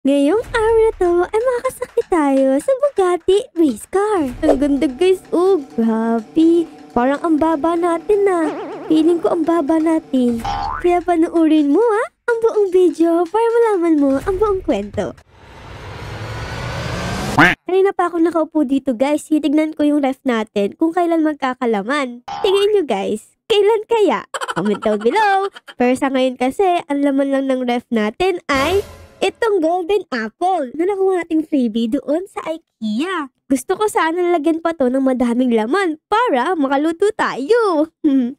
Ngayong araw na to ay makakasakit tayo sa Bugatti race car. Ang ganda guys, oh grabe. Parang ang baba natin na. Feeling ko ang baba natin. Kaya panoorin mo ang buong video para malaman mo ang buong kwento. Kanina pa ako nakaupo dito guys, titignan ko yung ref natin kung kailan magkakalaman. Tingnan nyo guys, kailan kaya? Comment down below. Pero sa ngayon kasi, ang laman lang ng ref natin ay itong golden apple na nakuha nating freebie doon sa IKEA. Gusto ko sana lagyan pa to ng madaming laman para makaluto tayo.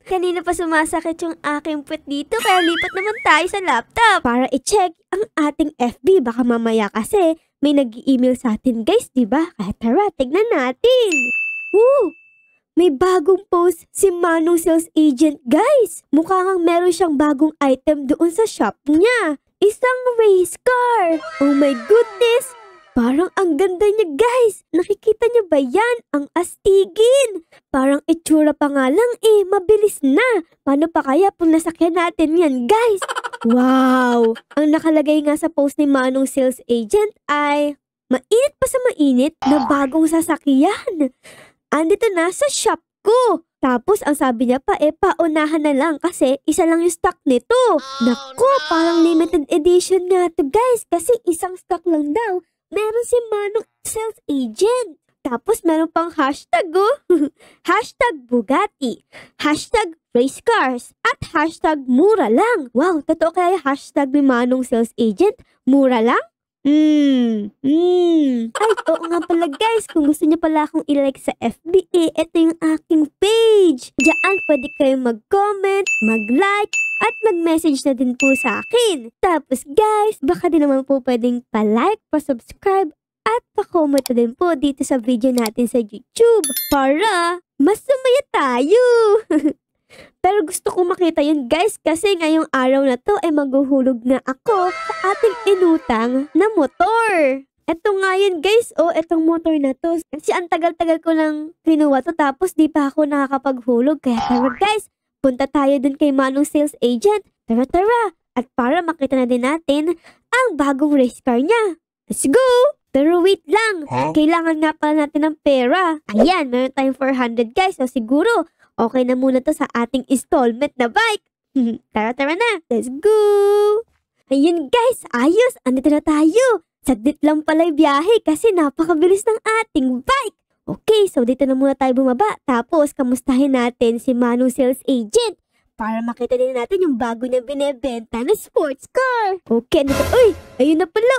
Kanina pa sumasakit yung aking puwet dito kaya lipat naman tayo sa laptop para i-check ang ating FB. Baka mamaya kasi may nag-email sa atin guys, diba? Kaya tara, tignan natin. Woo! May bagong post si Manong Sales Agent guys. Mukha ngang meron siyang bagong item doon sa shop niya. Isang race car! Oh my goodness! Parang ang ganda niya guys! Nakikita niyo ba yan? Ang astigin! Parang itsura pa nga lang mabilis na! Paano pa kaya kung nasakyan natin yan guys? Wow! Ang nakalagay nga sa post ni Manong Sales Agent ay mainit pa sa mainit na bagong sasakyan! Andito na sa shop ko! Tapos, ang sabi niya pa, paunahan na lang kasi isa lang yung stock nito. Naku, parang limited edition nga to guys kasi isang stock lang daw. Meron si Manong Sales Agent. Tapos, meron pang hashtag hashtag Bugatti, hashtag race cars, at hashtag mura lang. Wow, totoo kaya yung hashtag ni Manong Sales Agent? Mura lang? Ay, oo nga pala guys, kung gusto niyo pala akong i-like sa FB, ito yung aking page. Diyan pwede kayong mag-comment, mag-like, at mag-message na din po sa akin. Tapos guys, baka din naman po pwedeng pa-like, pa-subscribe, at pa-comment na din po dito sa video natin sa YouTube para mas sumaya tayo. Pero gusto ko makita yun guys kasi ngayong araw na to ay maghuhulog na ako sa ating inutang na motor. Ito nga yun guys, etong motor na to. Kasi ang tagal-tagal ko lang kinuha to tapos di pa ako nakakapaghulog. Kaya tara guys, punta tayo dun kay Manong Sales Agent. Tara! At para makita na din natin ang bagong race car niya. Let's go! Pero wait lang, kailangan nga pala natin ng pera. Ayan, meron tayong 400 guys. So siguro, okay na muna to sa ating installment na bike. Tara na. Let's go! Ayun guys, ayos. Andito na tayo. Saglit lang pala yung biyahe kasi napakabilis ng ating bike. Okay, so dito na muna tayo bumaba. Tapos, kamustahin natin si Manong Sales Agent para makita din natin yung bago niya binebenta na sports car. Okay, andito. Uy, ayun na pala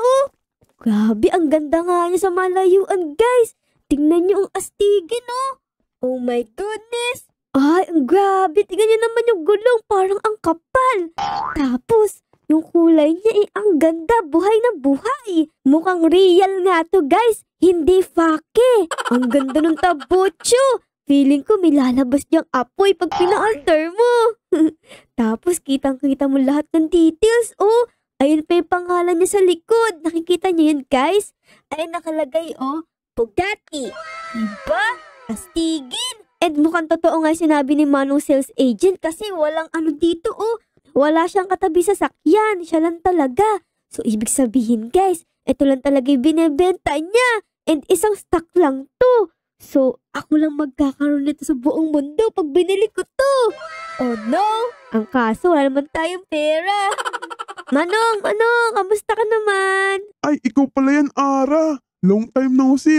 Grabe, ang ganda nga niya sa malayuan guys. Tingnan niyo ang astigin Oh my goodness. Ay, ang grabe. Tingnan niyo naman yung gulong. Parang ang kapal. Tapos, yung kulay niya ang ganda. Buhay na buhay. Mukhang real nga to guys. Hindi fake. Ang ganda ng tabutso. Feeling ko may lalabas niyang apoy pag pina-alter mo. Tapos, kitang-kita mo lahat ng details. Ayun pa yung pangalan niya sa likod. Nakikita niyo yun guys? Ay, nakalagay Bugatti. Diba? Astigin. And mukhang totoo nga sinabi ni Manong Sales Agent kasi walang dito Wala siyang katabi sa sakyan. Siya lang talaga. So, ibig sabihin guys, ito lang talaga yung binibenta niya. And isang stock lang to. So, ako lang magkakaroon nito sa buong mundo pag binili ko to. Oh no! Ang kaso, wala naman tayong pera. Manong, kamusta ka naman? Ay, ikaw pala yan, Ara. Long time no see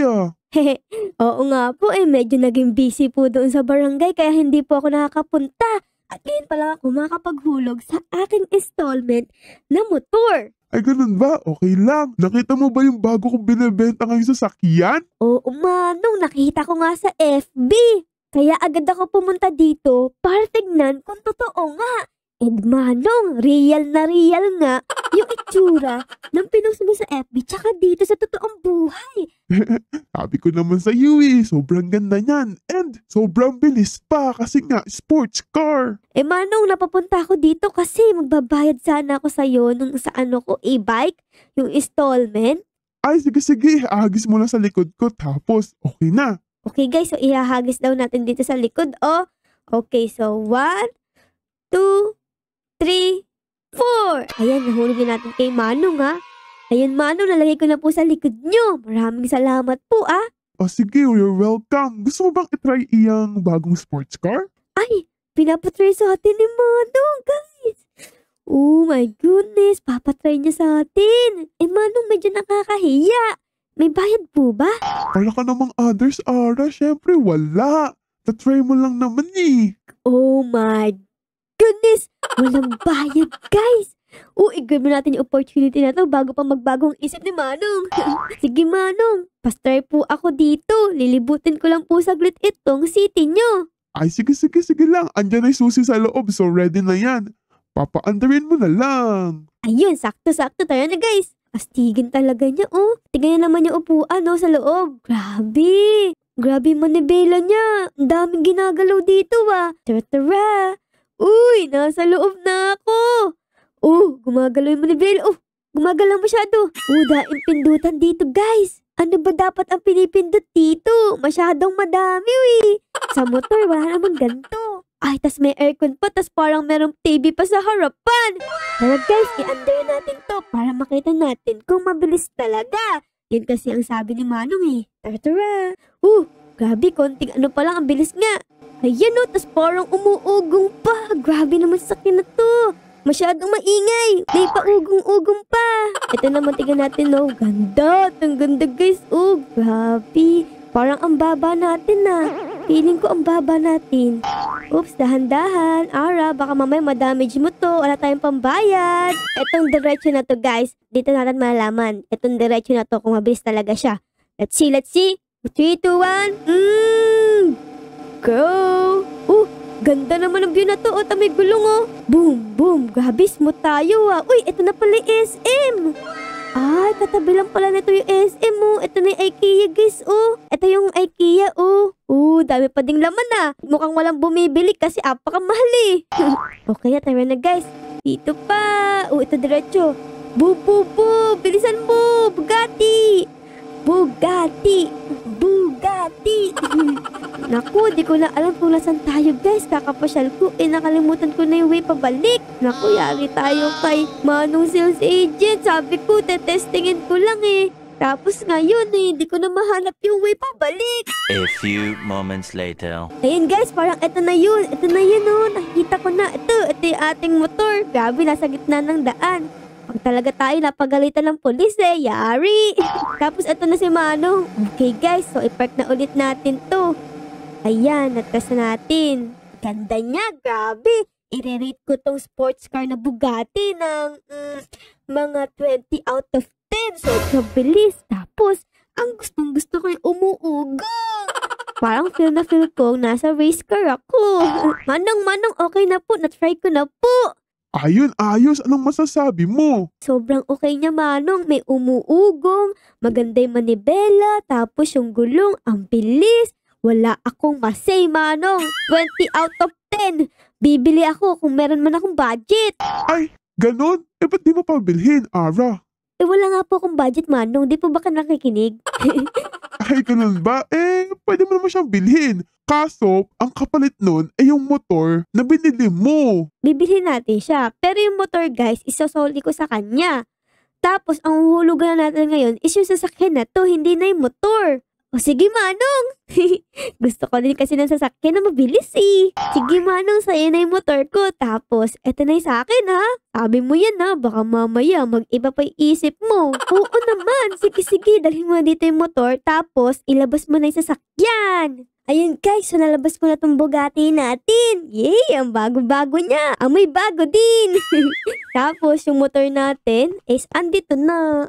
Hehe, oo nga po medyo naging busy po doon sa barangay kaya hindi po ako nakakapunta. At ngayon pala ako makapaghulog sa aking installment na motor. Ay, ganun ba? Okay lang. Nakita mo ba yung bago kong binibenta ngayon sa sakyan? Oo, Manong, nakita ko nga sa FB. Kaya agad ako pumunta dito para tignan kung totoo nga. And Manong, real na real nga yung itsura ng pinost mo sa FB tsaka dito sa totoong buhay. Sabi ko naman sa iyo sobrang ganda niyan. And sobrang bilis pa kasi nga sports car. Manong, napapunta ako dito kasi magbabayad sana ako sa'yo nung sa ko e-bike, yung installment. Ay, sige, ahagis mo lang sa likod ko tapos okay na. Okay guys, so ihahagis daw natin dito sa likod. Okay, so 1, 2, 3, 4. Ayan, nahulog na natin kay Manong Ayun Manong, nalagay ko na po sa likod nyo. Maraming salamat po O sige, you're welcome. Gusto mo bang itry iyang bagong sports car? Ay, pinapatry sa atin ni Manong, guys. Oh my goodness, papatry niya sa atin. Manong, medyo nakakahiya. May bayad po ba? Para ka namang others, Ara. Syempre, wala. Tatry mo lang naman eh. Oh my goodness, walang bayad, guys. Igawin natin yung opportunity na to bago pa magbagong isip ni Manong. Sige Manong, pastry po ako dito. Lilibutin ko lang po saglit itong city nyo. Ay, sige lang. Andyan ay susi sa loob, so ready na yan. Papaandarin mo na lang. Ayun, sakto-sakto tayo na guys. Astigin talaga niya, Tingnan niya naman yung upuan, sa loob. Grabe manibela niya. Ang daming ginagalaw dito, Tara. Uy, nasa loob na ako. Gumagalaw yung manibela. Gumagalaw masyado. Daing pindutan dito, guys. Ano ba dapat ang pinipindot dito? Masyadong madami, Sa motor, wala namang ganito. Ay, tas may aircon pa, tas parang merong TV pa sa harapan. Tara guys, i-under natin to para makita natin kung mabilis talaga. Yun kasi ang sabi ni Manong Tara. Grabe, konting ano pa lang, ang bilis nga. Ayan tas parang umuugong pa. Grabe naman sa akin na to. Masyadong maingay. May paugong-ugong pa. Ito naman, tingnan natin, Ganda. Ang ganda, guys. Grabe. Parang ang baba natin, Feeling ko ang baba natin. Oops, dahan-dahan. Ara, baka mamaya madamage mo to. Wala tayong pambayad. Itong diretso na to, guys. Dito natin malalaman. Itong diretso na to kung mabilis talaga siya. Let's see. 3, 2, 1. Go. Ganda naman ang view na to. May gulong, Boom. Grabe, smooth tayo, Uy, ito na pala yung SM. Ay, katabi lang pala nito yung SM, Ito na yung IKEA, guys, Ito yung IKEA, dami pa ding laman, Mukhang walang bumibili kasi apakamahal, Okay, tara na, guys. Dito pa. Ito diretso. Boom. Bilisan mo. Bugatti. Naku, di ko na alam kung nasan tayo, guys. Kakapasyal ko, nakalimutan ko na yung way pabalik. Naku, yari tayo kay Manong Sales Agent. Sabi ko, tetestingin ko lang, Tapos ngayon, di ko na mahanap yung way pabalik. A few moments later. Ayun, guys, parang ito na yun. Nakikita ko na. Ito yung ating motor. Grabe, nasa gitna ng daan. Pag talaga tayo napagalitan ng polis, yari. Tapos ito na si Manong. Okay, guys, so ipark na ulit natin to. Ayan, natras na natin. Ganda niya, grabe. I-rate ko tong sports car na Bugatti ng mga 20 out of 10. Sobrang bilis. Tapos, ang gustong-gusto ko yung umuugong. Parang feel ko nasa race car ako. Manong, okay na po. Na-try ko na po. Ayos. Anong masasabi mo? Sobrang okay niya, Manong. May umuugong, maganda yung manibela, tapos yung gulong, ang bilis. Wala akong masay, Manong. 20 out of 10. Bibili ako kung meron man akong budget. Ay, ganon? Ba't di mo pabilhin, Ara? Wala nga po akong budget, Manong. Di po ba ka nakikinig? Ay, ganun ba? Pwede mo naman siyang bilhin. Kaso, ang kapalit nun ay yung motor na binili mo. Bibilhin natin siya. Pero yung motor, guys, isosoli ko sa kanya. Tapos, ang uhulugan natin ngayon is yung sasakyan na to, hindi na yung motor. Sige, Manong. Gusto ko din kasi ng sasakyan na mabilis, Sige, Manong, sa'yo na yung motor ko. Tapos, eto na yung sa akin, Sabi mo yan, baka mamaya mag-iba pa yung isip mo. Oo naman. Sige, dalhin mo dito yung motor. Tapos, ilabas mo na yung sasakyan. Ayun, guys, so nalabas ko na itong Bugatti natin. Yay! Ang bago-bago niya. May bago din. Tapos, yung motor natin is andito na.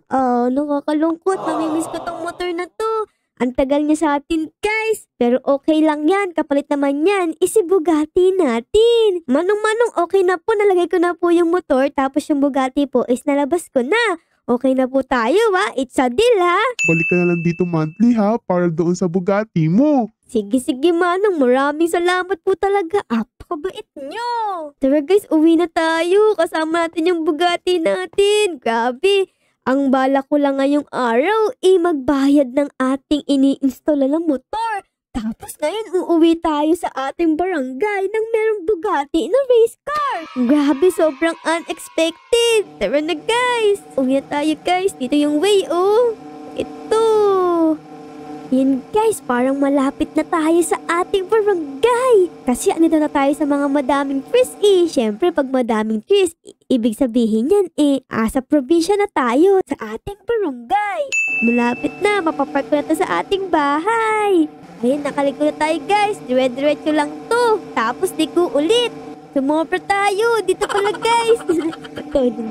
Nakakalungkot. Namimiss ko tong motor na to. Ang tagal niya sa atin, guys. Pero okay lang yan. Kapalit naman yan. Si Bugatti natin. Manong, okay na po. Nalagay ko na po yung motor. Tapos yung Bugatti po is nalabas ko na. Okay na po tayo, It's a deal, Balik ka na lang dito monthly, para doon sa Bugatti mo. Sige, Manong. Maraming salamat po talaga. Apakabait nyo. Tara, guys. Uwi na tayo. Kasama natin yung Bugatti natin. Grabe. Ang bala ko lang ngayong araw, magbayad ng ating ini-install ng motor. Tapos ngayon uuwi tayo sa ating barangay nang merong Bugatti na race car. Grabe, sobrang unexpected. Tara na guys. Uwi na tayo guys. Dito yung way oh. Ito. Yan guys, parang malapit na tayo sa ating barangay. Kasi andito na tayo sa mga madaming trees eh. Siyempre, pag madaming trees, ibig sabihin yan sa probinsya na tayo sa ating barangay. Malapit na, mapapark ko na to sa ating bahay. Ayan, nakaliko na tayo guys. Dire-diretso lang to. Tapos liko ulit. Sumobra tayo. Dito pala guys.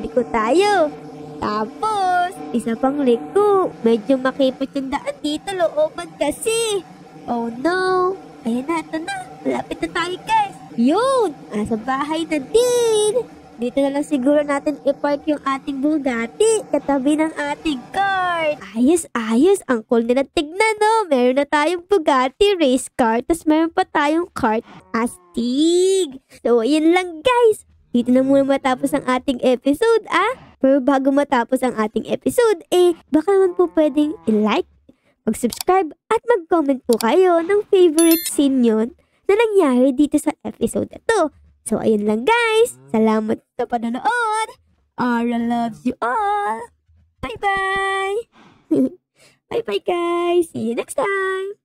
Liko tayo. Tapos, isa pang liko. Medyo makipot yung daan dito, looban kasi. Oh no. Ayan na, ito na. Malapit na tayo guys. Yun, sa bahay na din. Dito na lang siguro natin i-park yung ating Bugatti katabi ng ating car. Ayos, ayos. Ang cool na tignan, no? Meron na tayong Bugatti race car, tas meron pa tayong kart astig. So, ayun lang guys. Dito na muna matapos ang ating episode, Pero bago matapos ang ating episode, baka naman po pwedeng i-like, mag-subscribe, at mag-comment po kayo ng favorite scene yun na nangyari dito sa episode na to. So, ayun lang guys. Salamat sa panonood. Ara loves you all. Bye-bye. Bye-bye guys. See you next time.